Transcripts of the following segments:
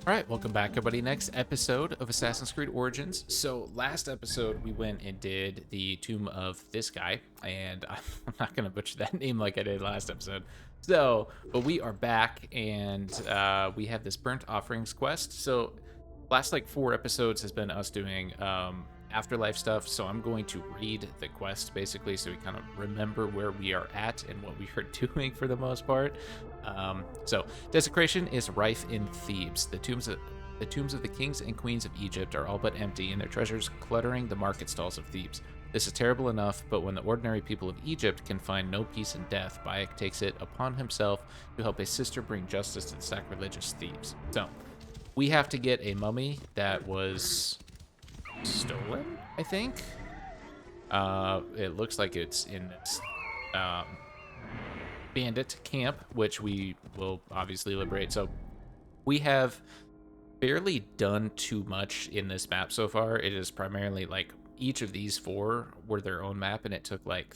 All right, welcome back, everybody. Next episode of Assassin's Creed Origins. So, last episode we went and did the tomb of this guy, and I'm not gonna butcher that name like I did last episode. So, but we are back, and we have this burnt offerings quest. So, last like 4 episodes has been us doing afterlife stuff. So, I'm going to read the quest basically, so we kind of remember where we are at and what we are doing for the most part. So desecration is rife in Thebes. The tombs of the kings and queens of Egypt are all but empty, and their treasures cluttering the market stalls of Thebes. This is terrible enough, but when the ordinary people of Egypt can find no peace in death, Bayek takes it upon himself to help a sister bring justice to the sacrilegious Thebes. So, we have to get a mummy that was stolen, I think. It looks like it's in this bandit camp, which we will obviously liberate. So we have barely done too much in this map so far. It is primarily like each of these 4 were their own map, and it took like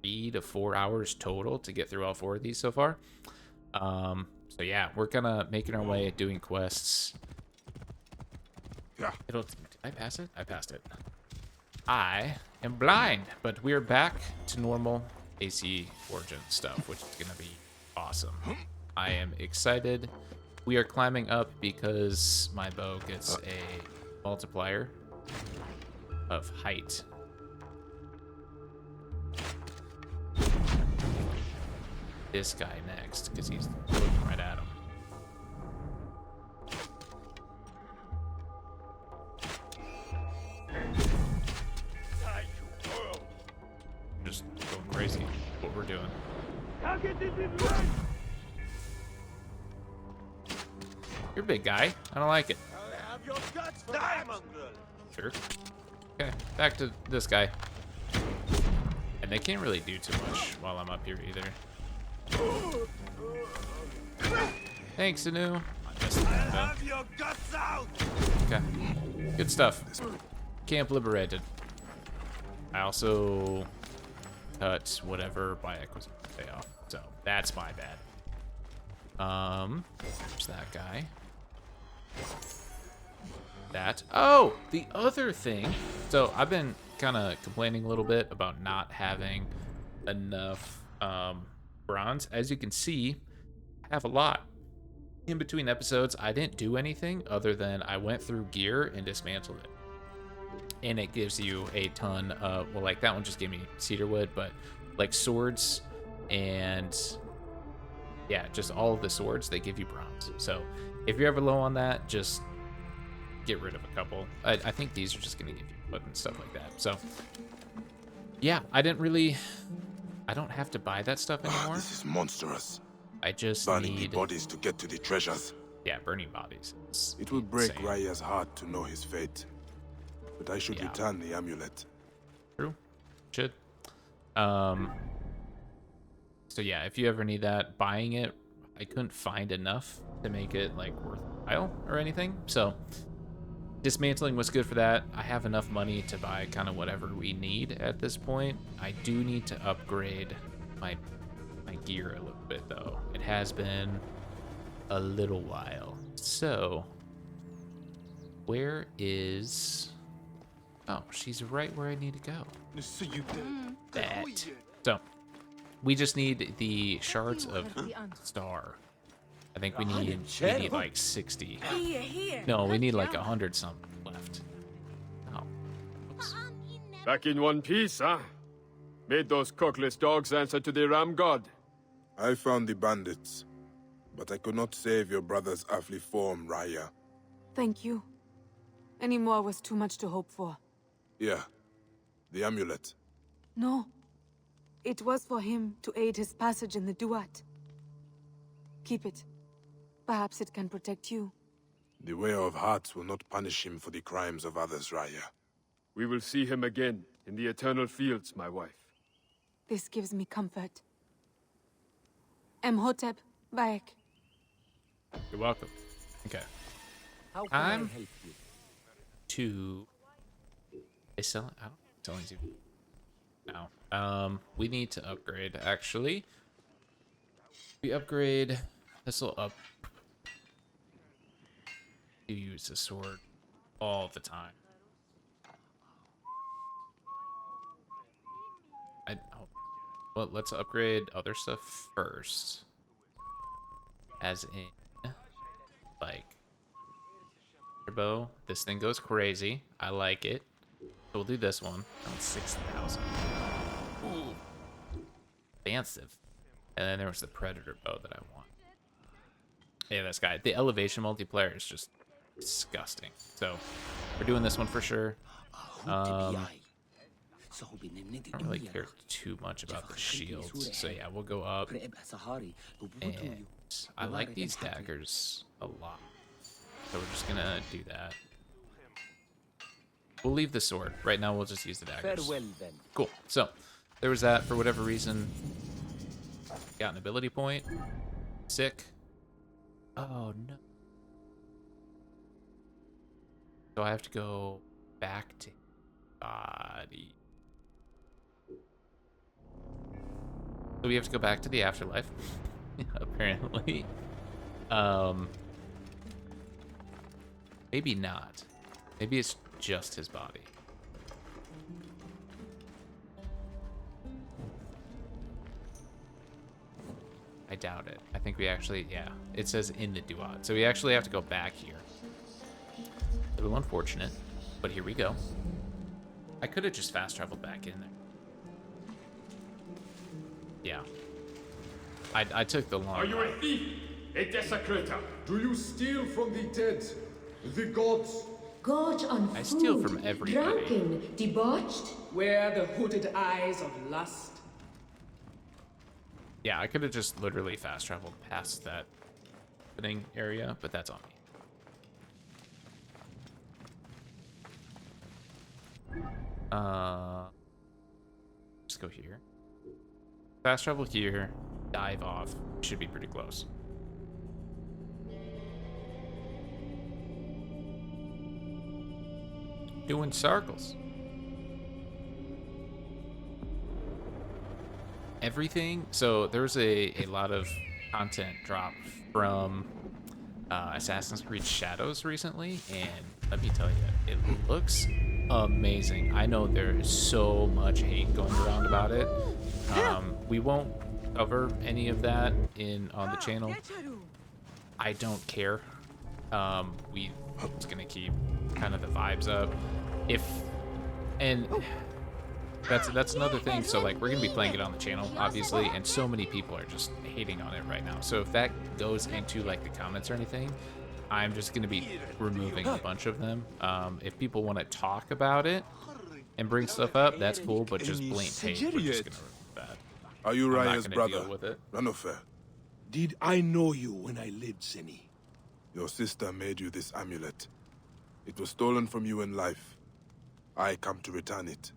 3 to 4 hours total to get through all 4 of these so far. So yeah, we're kind of making our way doing quests. Yeah. Did I pass it? I passed it. I am blind, but we're back to normal AC Origin stuff, which is gonna be awesome. I am excited. We are climbing up because my bow gets a multiplier of height. This guy next, because he's looking right at him. Just going crazy. What we're doing. You're a big guy. I don't like it. Sure. Okay, back to this guy. And they can't really do too much while I'm up here either. Thanks, Anu. I missed that, though. Okay. Good stuff. Camp liberated. I also cut whatever Bayek was pay off. So that's my bad. There's that guy. Oh, the other thing. So I've been kind of complaining a little bit about not having enough bronze. As you can see, I have a lot. In between episodes, I didn't do anything other than I went through gear and dismantled it. And it gives you a ton of, well, like that one just gave me cedar wood, but like swords and yeah, just all of the swords, they give you bronze. So if you're ever low on that, just get rid of a couple. I think these are just going to give you wood and stuff like that. So yeah, I don't have to buy that stuff anymore. This is monstrous. I just Burning need the bodies to get to the treasures. Yeah, burning bodies. It will break insane. Raya's heart to know his fate. But I should return the amulet. True. Should. So yeah, if you ever need that, buying it, I couldn't find enough to make it like worthwhile or anything. So dismantling was good for that. I have enough money to buy kind of whatever we need at this point. I do need to upgrade my gear a little bit though. It has been a little while. So where is... Oh, she's right where I need to go. That. So, we just need the shards of star. I think we need like 60. No, we need like 100 something left. Oh. Oops. Back in one piece, huh? Made those cockless dogs answer to the ram god. I found the bandits, but I could not save your brother's earthly form, Raya. Thank you. Any more was too much to hope for. Yeah, the amulet. No. It was for him to aid his passage in the Duat. Keep it. Perhaps it can protect you. The Wearer of Hearts will not punish him for the crimes of others, Raya. We will see him again in the eternal fields, my wife. This gives me comfort. Emhotep, Bayek. You're welcome. Okay. How can I'm I help you? to... They sell it out? Selling you. No. We need to upgrade, actually. We upgrade... This will up... You use the sword all the time. Oh, well, let's upgrade other stuff first. As in, like, turbo. This thing goes crazy. I like it. So we'll do this one. On 6,000. Ooh. Expansive. And then there was the Predator bow that I want. Yeah, this guy. The elevation multiplayer is just disgusting. So we're doing this one for sure. I don't really care too much about the shields. So yeah, we'll go up. And I like these daggers a lot. So we're just gonna do that. We'll leave the sword. Right now we'll just use the daggers. Farewell then. Cool. So there was that. For whatever reason, got an ability point. Sick. Oh no. So I have to go back to body. So we have to go back to the afterlife, apparently. Maybe not. Maybe it's just his body. I doubt it. I think we actually, yeah, it says in the Duat. So we actually have to go back here. A little unfortunate, but here we go. I could have just fast traveled back in there. Yeah. I took the long Are you a route. thief? A desecrator? Do you steal from the dead, the gods? Gorge on I food, steal from everybody. drunken, debauched. Where the hooded eyes of lust. Yeah, I could have just literally fast traveled past that opening area, but that's on me. Just go here. Fast travel here, dive off. Should be pretty close. Doing circles. Everything. So there was a lot of content dropped from Assassin's Creed Shadows recently, and let me tell you, it looks amazing. I know there is so much hate going around about it. We won't cover any of that on the channel. I don't care. We just gonna keep kind of the vibes up. That's another thing. So like we're gonna be playing it on the channel, obviously, and so many people are just hating on it right now. So if that goes into like the comments or anything, I'm just gonna be removing a bunch of them. If people want to talk about it and bring stuff up, that's cool. But just blatant hate, we're just gonna remove that. Are you I'm not Raya's gonna brother? deal with it. Ranofer. Did I know you when I lived, Seni? Your sister made you this amulet. It was stolen from you in life. I come to return it.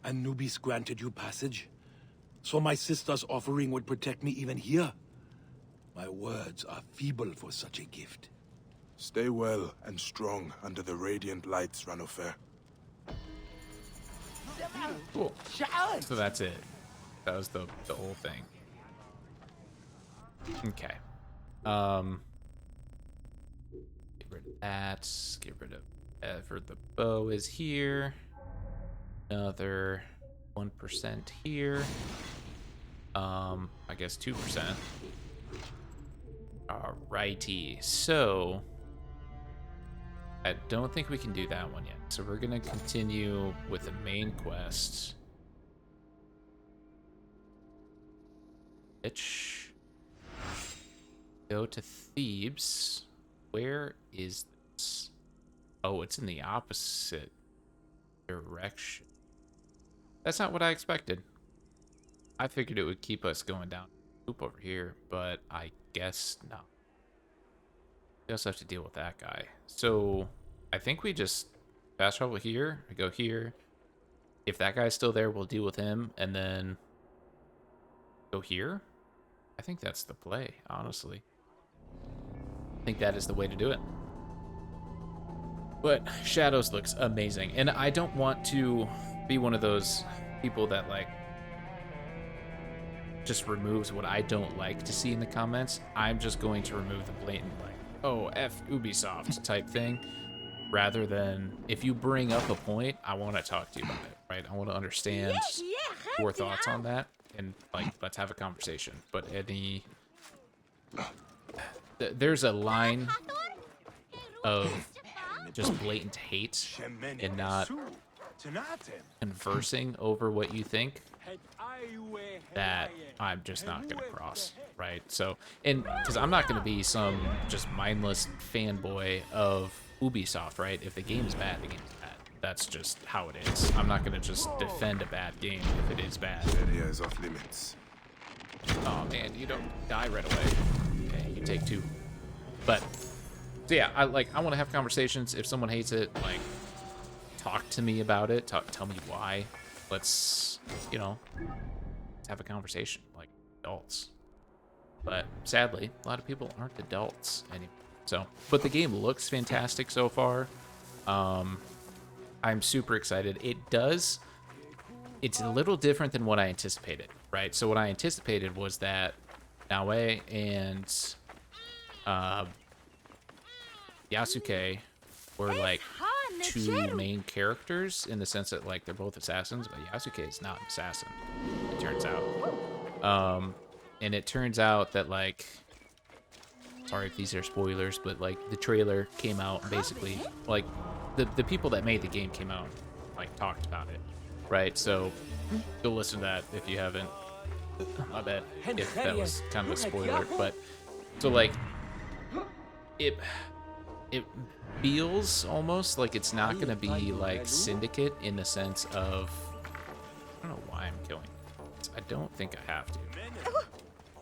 Anubis granted you passage? So my sister's offering would protect me even here? My words are feeble for such a gift. Stay well and strong under the radiant lights, Ranofer. Cool. So that's it. That was the whole thing. Okay. Get rid of that. Get rid of ever. The bow is here. Another 1% here. I guess 2%. Alrighty. So I don't think we can do that one yet. So we're gonna continue with the main quest. Bitch. Go to Thebes. Where is this? Oh, it's in the opposite direction. That's not what I expected. I figured it would keep us going down loop over here, but I guess not. We also have to deal with that guy. So I think we just fast travel here. I go here. If that guy's still there, we'll deal with him and then go here. I think that's the play, honestly. I think that is the way to do it. But Shadows looks amazing. And I don't want to be one of those people that like just removes what I don't like to see in the comments. I'm just going to remove the blatant like oh, F Ubisoft type thing, rather than if you bring up a point, I want to talk to you about it, right? I want to understand your thoughts on that, and like, let's have a conversation. But there's a line of just blatant hate and not conversing over what you think that I'm just not gonna cross, right? So, and because I'm not gonna be some just mindless fanboy of Ubisoft, right? If the game is bad, the game is bad. That's just how it is. I'm not gonna just defend a bad game if it is bad. Area is off limits. Oh man, you don't die right away. Okay, you take 2. But so yeah, I want to have conversations. If someone hates it, like, talk to me about it. Tell me why. Let's, let's have a conversation like adults. But sadly, a lot of people aren't adults anymore. So, but the game looks fantastic so far. I'm super excited. It's a little different than what I anticipated, right? So what I anticipated was that Naoe and Yasuke were like 2 main characters in the sense that like they're both assassins, but Yasuke is not an assassin, it turns out. And it turns out that, like, sorry if these are spoilers, but like the trailer came out and basically like the people that made the game came out, like, talked about it, right? So go listen to that if you haven't. My bad if that was kind of a spoiler, but so like it feels almost like it's not going to be like Syndicate in the sense of, I don't know why I'm killing. I don't think I have to.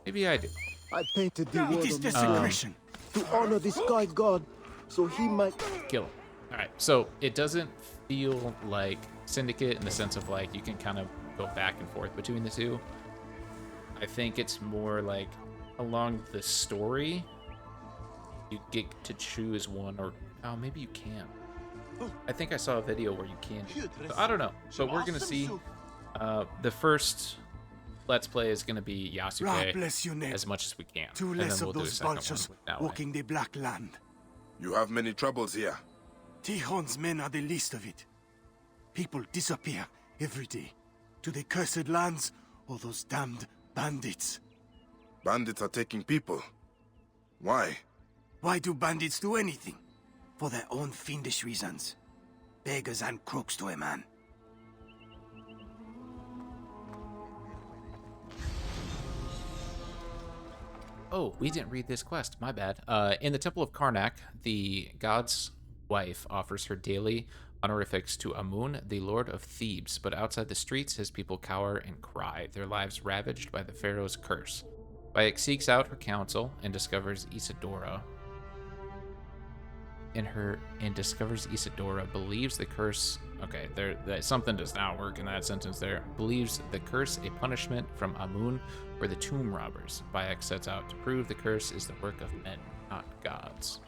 Maybe I do. I painted the word of desecration to honor this guy god, so he might kill him. All right, so it doesn't feel like Syndicate in the sense of like you can kind of go back and forth between the two. I think it's more like along the story, you get to choose one, or oh, maybe you can. I think I saw a video where you can. So I don't know, but we're gonna see. The first Let's Play is gonna be Yasuke as much as we can, two and less then of we'll do a those second vultures one with Naoe. walking the Black Land. You have many troubles here. Tihon's men are the least of it. People disappear every day to the cursed lands or those damned bandits. Bandits are taking people. Why? Why do bandits do anything? For their own fiendish reasons. Beggars and crooks to a man. Oh, we didn't read this quest. My bad. In the Temple of Karnak, the god's wife offers her daily honorifics to Amun, the lord of Thebes, but outside the streets, his people cower and cry, their lives ravaged by the pharaoh's curse. Bayek seeks out her counsel and discovers Isadora. Believes the curse. Okay, something does not work in that sentence there. Believes the curse a punishment from Amun or the tomb robbers. Bayek sets out to prove the curse is the work of men, not gods.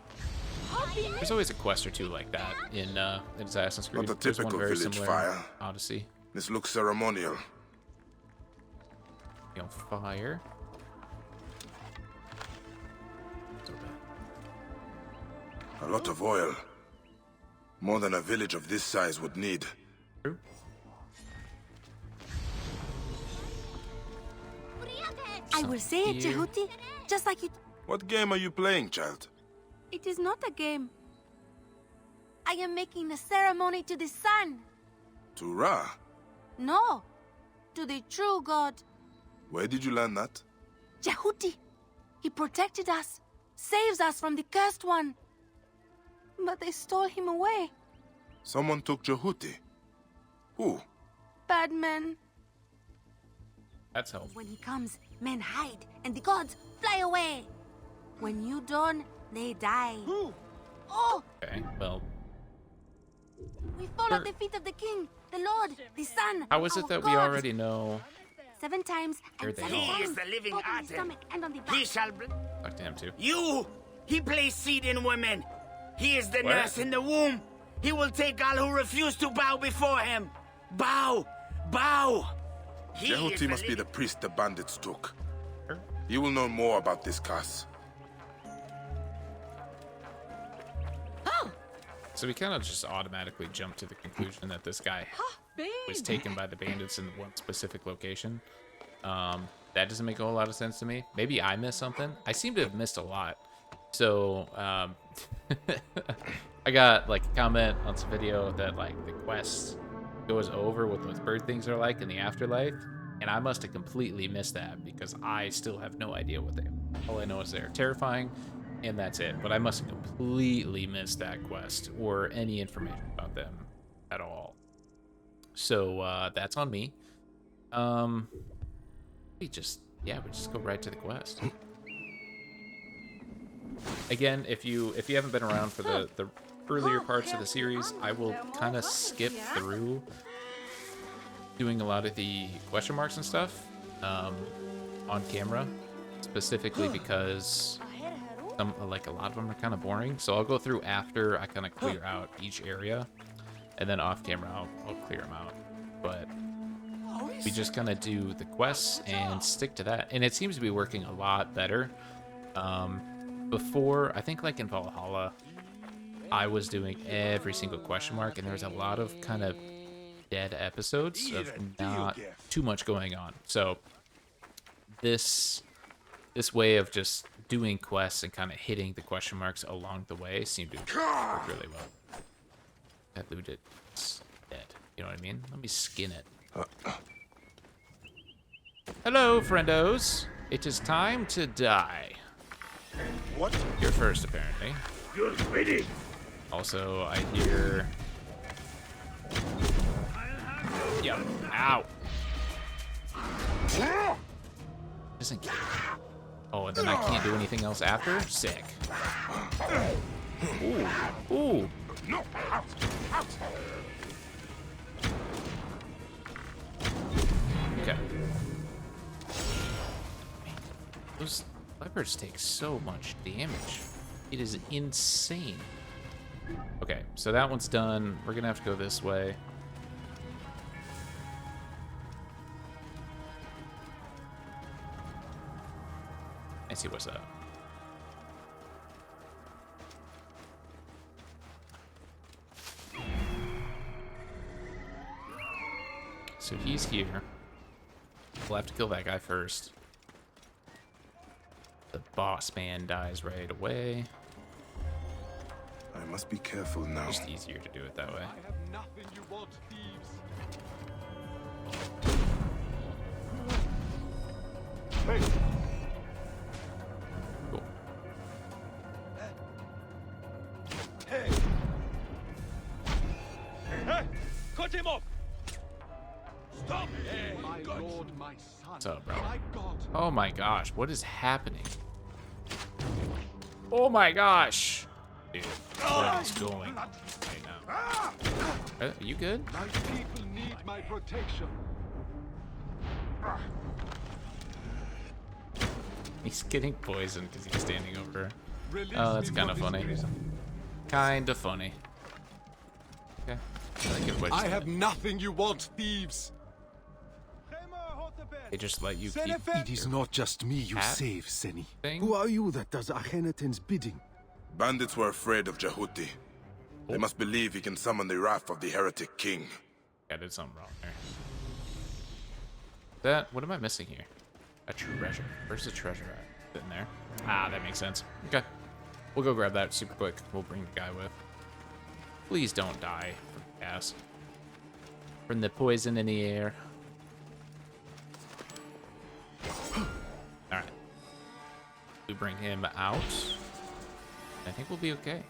There's always a quest or two like that in Assassin's Creed. Not a There's one typical very village similar fire. in Odyssey. This looks ceremonial. Fire. A lot of oil. More than a village of this size would need. True. I will say it, Jehuti, just like you. What game are you playing, child? It is not a game. I am making a ceremony to the sun. To Ra? No, to the true God. Where did you learn that? Jehuti, he protected us, saves us from the cursed one. But they stole him away. Someone took Jehuti. Who? Bad men. That's helpful. When he comes, men hide, and the gods fly away. When you dawn, they die. Oh! Okay, well, We fall at the feet of the king, the Lord, the sun. how is it our that we God. already know? 7 times Here and they 7 are. times. He is the living both on the Aten. stomach and on the He back. shall... Talk to him too. You! He plays seed in women. He is the What? nurse in the womb. He will take all who refuse to bow before him. Bow! Bow! He is Jehuti must be the priest the bandits took. He will know more about this curse. So we kind of just automatically jumped to the conclusion that this guy was taken by the bandits in one specific location. That doesn't make a whole lot of sense to me. Maybe I missed something. I seem to have missed a lot. So, I got like a comment on some video that like the quest goes over what those bird things are like in the afterlife. And I must have completely missed that because I still have no idea what they are. All I know is they're terrifying and that's it. But I must have completely missed that quest or any information about them at all. So, that's on me. We just go right to the quest. Again, if you haven't been around for the earlier parts of the series, I will kind of skip through doing a lot of the question marks and stuff on camera, specifically because a lot of them are kind of boring. So I'll go through after I kind of clear out each area, and then off camera I'll clear them out. But we just kind of do the quests and stick to that, and it seems to be working a lot better. Before, I think like in Valhalla, I was doing every single question mark, and there was a lot of kind of dead episodes of not too much going on. So this way of just doing quests and kind of hitting the question marks along the way seemed to work really well. That loot it's dead. You know what I mean? Let me skin it. Hello, friendos. It is time to die. What? You're first, apparently. You're ready. Also, I hear... Yep. Ow. Doesn't care. Oh, and then I can't do anything else after? Sick. Ooh. Ooh. Okay. Those leopards take so much damage. It is insane. Okay, so that one's done. We're gonna have to go this way. I see what's up. So he's here. We'll have to kill that guy first. The boss man dies right away. I must be careful now. Just easier to do it that way. I have nothing you want, thieves. Hey, Cool. hey, cut him off! Stop! Hey, my lord, my son. What's up, bro? My God. Oh my gosh, what is happening? Oh my gosh! Dude, what is going on right now? Are you good? My people need my protection. He's getting poisoned because he's standing over her. Release Oh, that's me kind of from this funny. prison. Kind of funny. Okay. I get what I he's have doing. nothing you want, thieves. They just let you keep It is not just me you Hat save, Seni. thing? Who are you that does Akhenaten's bidding? Bandits were afraid of Jehuti. They must believe he can summon the wrath of the heretic king. I did something wrong there. What am I missing here? A treasure. Where's the treasure at? Is it in there? Ah, that makes sense. Okay. We'll go grab that super quick. We'll bring the guy with. Please don't die from gas. From the poison in the air. Alright. We bring him out. I think we'll be okay.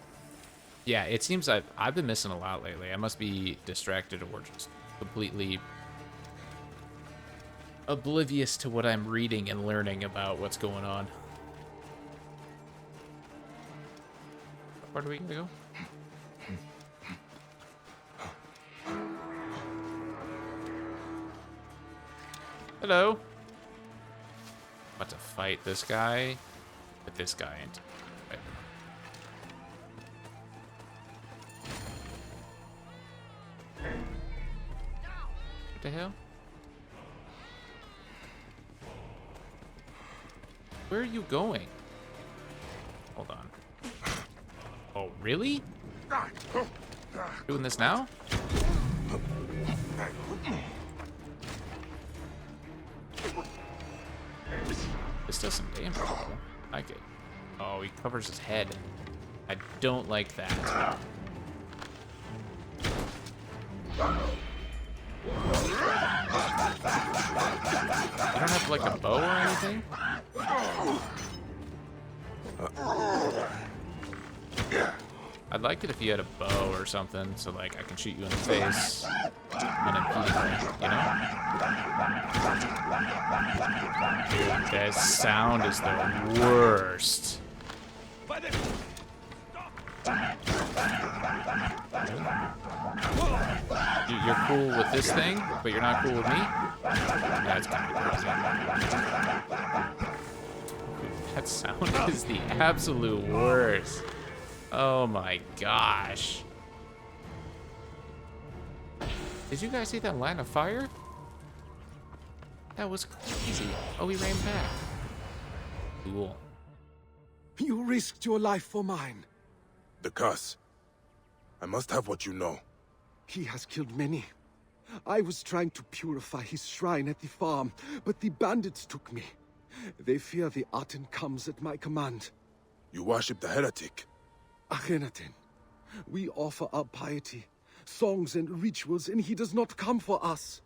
Yeah, it seems I've been missing a lot lately. I must be distracted or just completely oblivious to what I'm reading and learning about what's going on. Where do we gonna go? Hello. About to fight this guy, but this guy ain't. Right. What the hell? Where are you going? Hold on. Oh, really? Doing this now? This does some damage, though. I like it. Oh, he covers his head. I don't like that. You don't have like a bow or anything? I'd like it if you had a bow or something, so like I can shoot you in the face unimpedingly, you know? Dude, that sound is the worst. You're cool with this thing, but you're not cool with me? That's kind of crazy. That sound is the absolute worst. Oh my gosh. Did you guys see that line of fire? That was crazy. Oh, he ran back. Cool. You risked your life for mine. The curse. I must have what you know. He has killed many. I was trying to purify his shrine at the farm, but the bandits took me. They fear the Aten comes at my command. You worship the heretic. Akhenaten. We offer our piety, songs and rituals, and he does not come for us.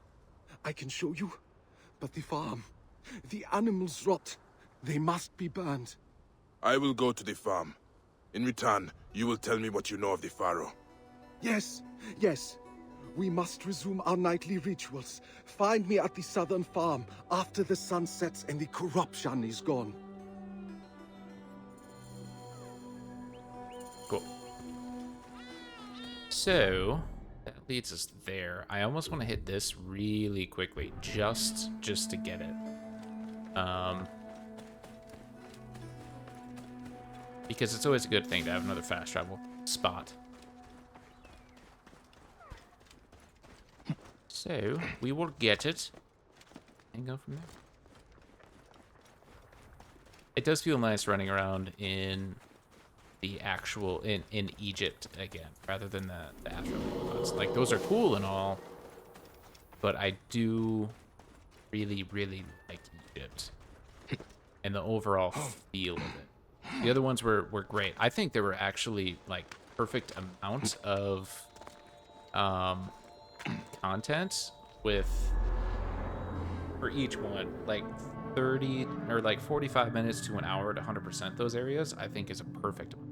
I can show you, but the farm, the animals rot. They must be burned. I will go to the farm. In return, you will tell me what you know of the Pharaoh. Yes, yes. We must resume our nightly rituals. Find me at the southern farm after the sun sets and the corruption is gone. Cool. So that leads us there. I almost want to hit this really quickly, just to get it. Because it's always a good thing to have another fast travel spot. So we will get it and go from there. It does feel nice running around in the actual in Egypt again, rather than the afterlife. Like those are cool and all, but I do really like Egypt and the overall feel of it. The other ones were great. I think there were actually like perfect amount of content for each one, like 30 or like 45 minutes to an hour to 100% those areas. I think is a perfect amount,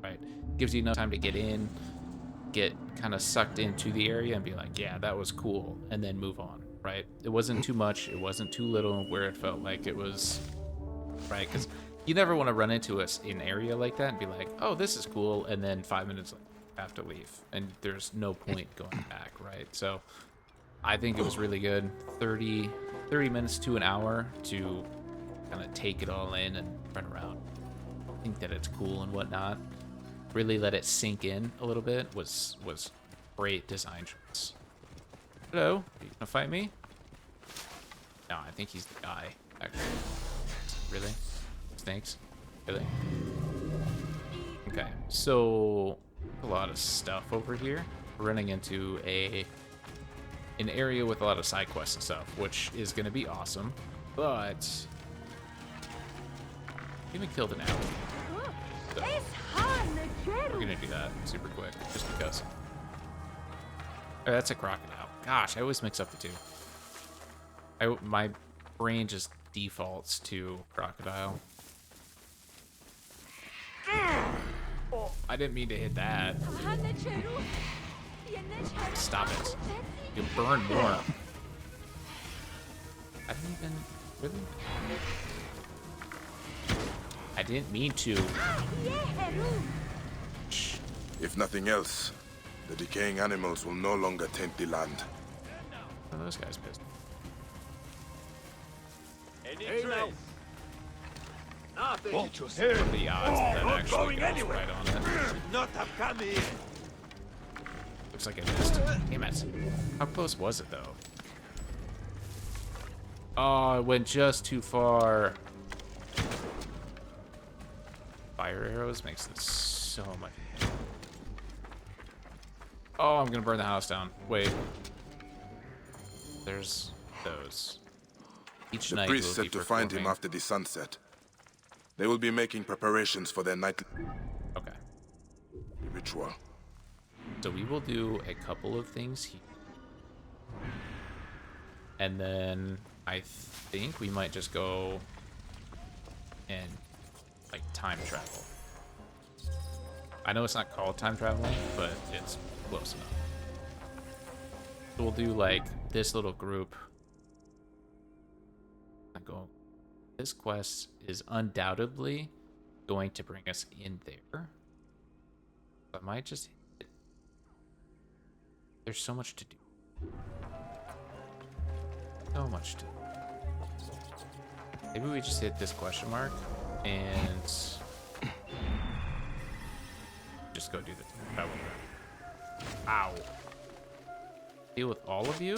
right? Gives you enough time to get in, get kind of sucked into the area and be like, yeah, that was cool, and then move on, right? It wasn't too much, it wasn't too little, where it felt like it was, right? Because you never want to run into an area like that and be like, oh, this is cool, and then 5 minutes later have to leave, and there's no point going back, right? So I think it was really good. 30 minutes to an hour to kind of take it all in and run around. I think that it's cool and whatnot. Really let it sink in a little bit was great design choice. Hello, you gonna fight me? No, I think he's the guy, actually. Really? Thanks. Really? Okay, so a lot of stuff over here. We're running into an area with a lot of side quests and stuff, which is going to be awesome, but even killed an alligator. So we're going to do that super quick, just because. Oh, that's a crocodile. Gosh, I always mix up the two. My brain just defaults to crocodile. I didn't mean to hit that. Stop it. You burn more. I didn't even... Really? I didn't mean to. Shh. If nothing else, the decaying animals will no longer taint the land. Oh, those guys pissed. Hey, now. What are the odds that actually goes right on it? Not have come here. Looks like I missed. Damn it. How close was it, though? Oh, it went just too far. Fire arrows makes this so much. Oh, I'm gonna burn the house down. Wait. There's those. Each The night priest we'll said be to find him performing- after the sunset. They will be making preparations for their nightly Okay. ritual. So we will do a couple of things here. And then I think we might just go and like time travel. I know it's not called time traveling, but it's close enough. So we'll do like this little group. This quest is undoubtedly going to bring us in there. I might just hit it. There's so much to do. So much to do. Maybe we just hit this question mark and just go do the travel route. Ow. Deal with all of you?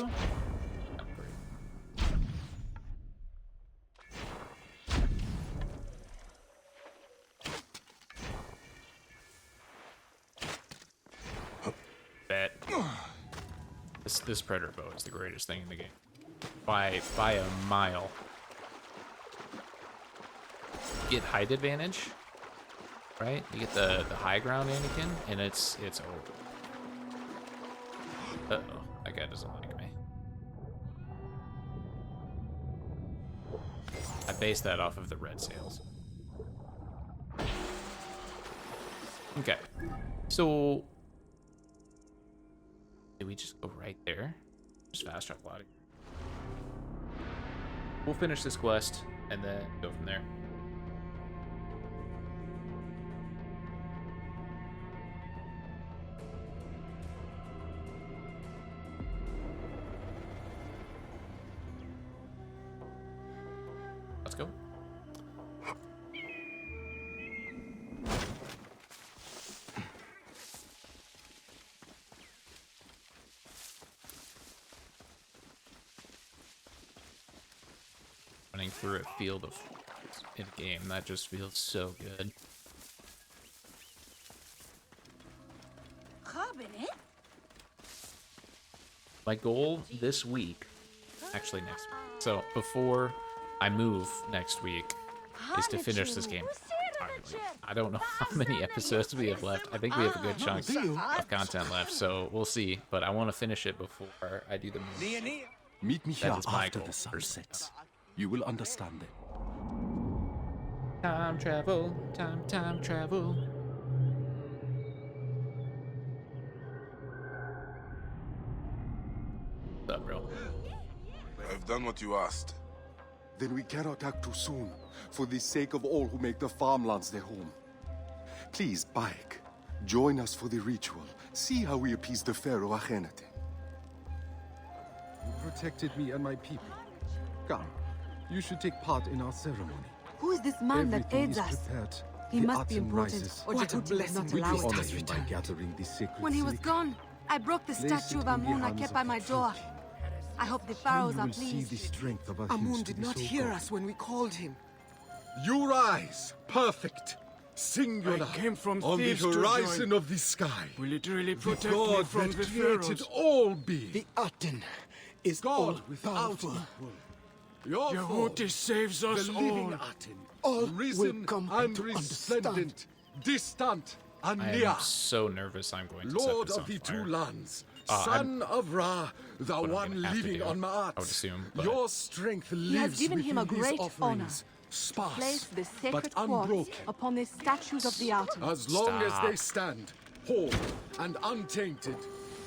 Not great. Bet. This predator bow is the greatest thing in the game. By a mile. Get height advantage, right? You get the high ground Anakin, and it's over. Uh-oh, that guy doesn't like me. I based that off of the red sails. Okay, so did we just go right there? Just fast travel out of here. We'll finish this quest and then go from there. Let's go. Running through a field of in a game, that just feels so good. My goal this week, actually next week, so before I move next week, is to finish this game entirely. I don't know how many episodes we have left. I think we have a good chunk of content left, so we'll see. But I want to finish it before I do the move. Meet me here That is my after goal, the sun personally. sets. You will understand it. Time travel, time travel. What's up, bro? I've done what you asked. Then we cannot act too soon, for the sake of all who make the farmlands their home. Please, Bayek, join us for the ritual. See how we appease the Pharaoh Akhenaten. You protected me and my people. Come, you should take part in our ceremony. Who is this man that Everything aids is us? prepared. He The must be Aten important, rises. or What a Djibouti would blessing not we allow We it. honor has him by returned. gathering the sacred When he was silicon. gone, I broke the Place statue it of in the Amun I hands kept of by the my door. clergy. I hope the Then pharaohs you are will see the pleased. strength of our Amun hymns to did be not so hear godly. us when we called him. You rise, perfect, singular, I came from on the thieves to horizon join. of the sky. Will it really The protect me God from that the created pharaohs? all beings. The Aten is God without all-powerful. equal. Your Jehuti form, saves the us living all. Aten, All risen will come and to resplendent, distant and I near. am so nervous I'm going to Lord set of this the on two fire. lands, son of Ra, the I'm one gonna have to living do, on Ma'at. I would assume, but- Your strength has lives given him a within great these offerings, sparse Place the but sacred quartz unbroken. upon the statues of the Aten. As long as they Stop. stand, whole and untainted,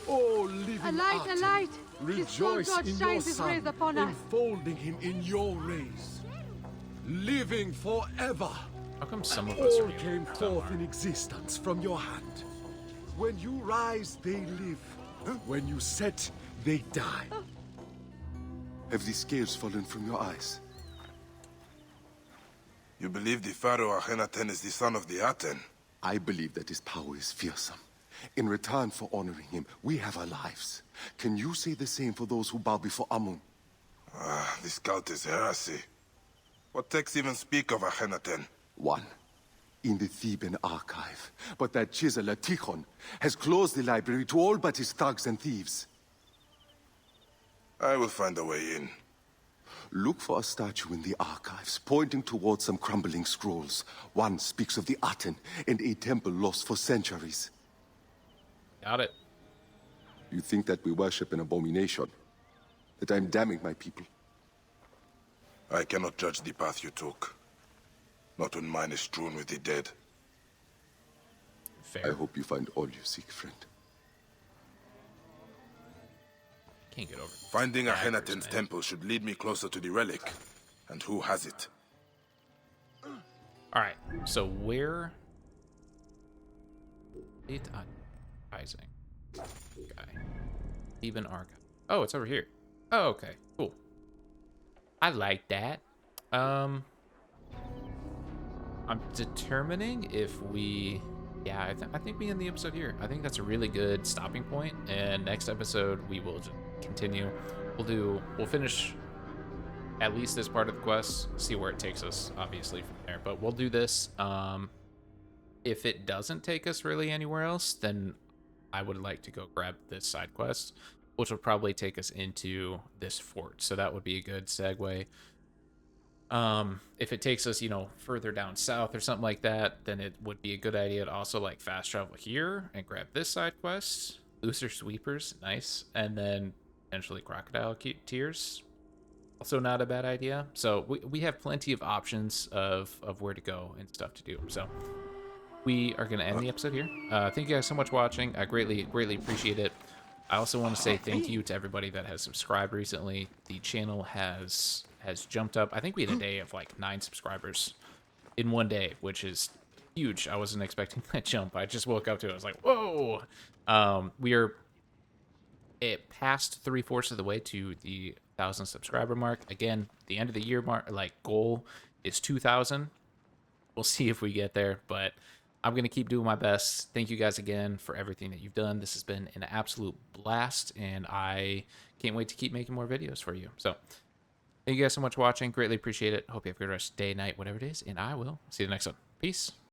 all living A light, a Aten, light! His strong rejoice God in your shines his son, rays upon us. enfolding him in your rays, living forever. How come some of us are All here? came Some forth in aren't. existence from your hand. When you rise, they live. When you set, they die. Have the scales fallen from your eyes? You believe the Pharaoh Akhenaten is the son of the Aten? I believe that his power is fearsome. In return for honoring him, we have our lives. Can you say the same for those who bow before Amun? Ah, this cult is heresy. What texts even speak of Akhenaten? One, in the Theban archive. But that chiseler Tikhon has closed the library to all but his thugs and thieves. I will find a way in. Look for a statue in the archives, pointing towards some crumbling scrolls. One speaks of the Aten and a temple lost for centuries. Got it. You think that we worship an abomination? That I'm damning my people? I cannot judge the path you took. Not when mine is strewn with the dead. Fair. I hope you find all you seek, friend. Can't get over. Finding Akhenaten's temple should lead me closer to the relic. And who has it? All right. So where? It advertising guy. Even archive. Oh, it's over here. Oh, okay. Cool. I like that. I'm determining if we. Yeah, I think we end the episode here. I think that's a really good stopping point. And next episode we will just continue. We'll finish at least this part of the quest, see where it takes us, obviously, from there. But we'll do this. If it doesn't take us really anywhere else, then I would like to go grab this side quest, which will probably take us into this fort. So that would be a good segue. If it takes us, further down south or something like that, then it would be a good idea to also like fast travel here and grab this side quest. Looser Sweepers, nice. And then potentially Crocodile Tears. Also not a bad idea. So we have plenty of options of where to go and stuff to do. So we are going to end the episode here. Thank you guys so much for watching. I greatly appreciate it. I also want to say thank you to everybody that has subscribed recently. The channel has jumped up. I think we had a day of like 9 subscribers in one day, which is huge. I wasn't expecting that jump. I just woke up to it. I was like, whoa. We are past 3/4 of the way to the 1,000 subscriber mark. Again, the end of the year mark, goal is 2,000. We'll see if we get there, but I'm going to keep doing my best. Thank you guys again for everything that you've done. This has been an absolute blast, and I can't wait to keep making more videos for you. So thank you guys so much for watching. Greatly appreciate it. Hope you have a good rest of the day, night, whatever it is, and I will see you next one. Peace.